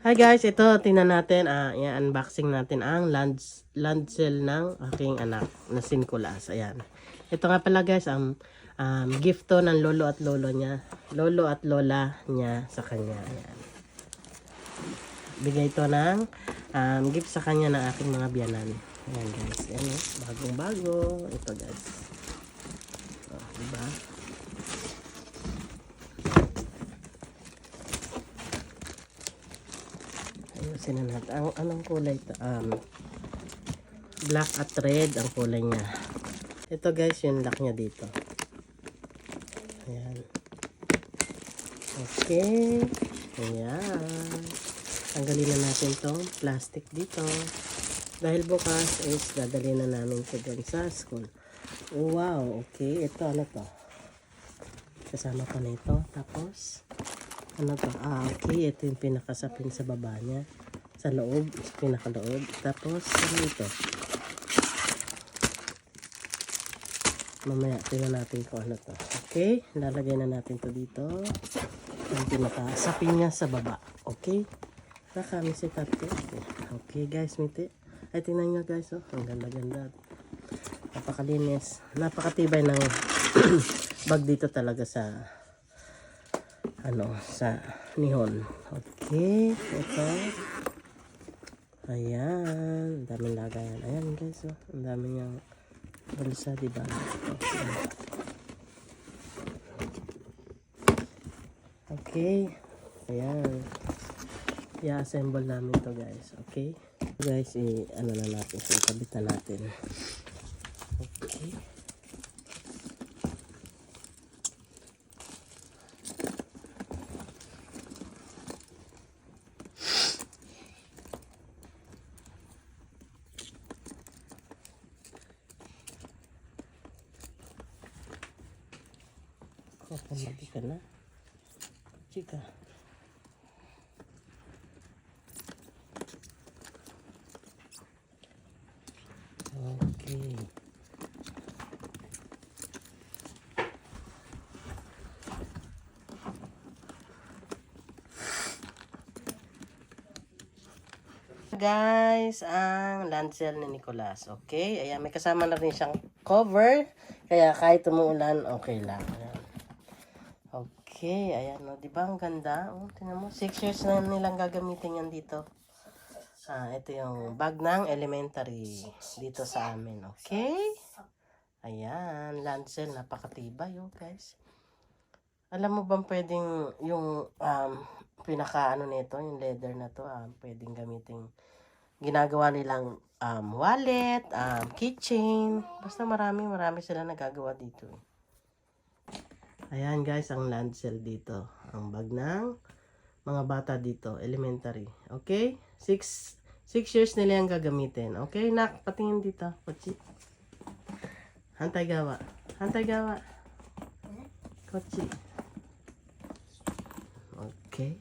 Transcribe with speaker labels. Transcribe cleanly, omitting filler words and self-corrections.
Speaker 1: Hi guys, ito tingnan natin, i-unboxing natin ang Lancel ng aking anak na Sinkulas. Ayan. Ito nga pala guys, ang gift to ng lolo at lola niya sa kanya. Ayan. Bigay ito ng gift sa kanya ng aking mga biyanan. Ayan guys, ayan, bagong bago. Ito guys. Diba? Ayusin na natin. Anong kulay ito? Black at red ang kulay niya. Ito guys, yung lock niya dito. Ayan. Okay. Ayan. Tanggalin na natin tong plastic dito. Dahil bukas is dadalhin na namin ito dun sa school. Wow. Okay. Ito ano to? Kasama pa na ito. Tapos, ano to? Okay. Ito yung pinakasapin sa baba niya. Sa loob. Sa pinakaloob. Tapos, ano ito? Mamaya, tingnan natin kung ano to. Okay? Lalagay na natin to dito. Yung pinakasapin niya sa baba. Okay? Nakami si Tate. Okay guys, miti. Ay, tingnan nyo guys. Oh. Ang ganda-ganda. Napakalinis. Napakatibay ng bag dito talaga sa sa Nihon. Okay. Ito. Ayan. Ang daming lagayan. Ayan guys. Oh. Ang daming yung balsa, diba? Okay. Ayan. I-assemble namin to guys. Okay. Guys, ano na natin. Ikabit na natin. Okay. Kapamadi ka na. Chika. Okay. Guys, ang Lancel ni Nicolas. Okay? Ayan, may kasama na rin siyang cover. Kaya kahit umuulan, okay lang. Ayan. Okay, ayan. No, di ba ang ganda? Oh, tingnan mo. 6 years na nilang gagamitin yan dito. Ito yung bag ng elementary dito sa amin. Okay? Ayan, Lancel, napakatibay oh, guys. Alam mo bang pwedeng yung pinaka nito, yung leather na to, pwedeng gamitin, ginagawa nilang wallet, keychain, basta marami sila nagagawa dito. Ayan guys, ang Lancel dito, ang bag ng mga bata dito, elementary. Okay? 6 years nila yung gagamitin. Okay, nak, patingin dito. Kotsi. Hantay gawa. Hantay gawa. Kotsi. Okay.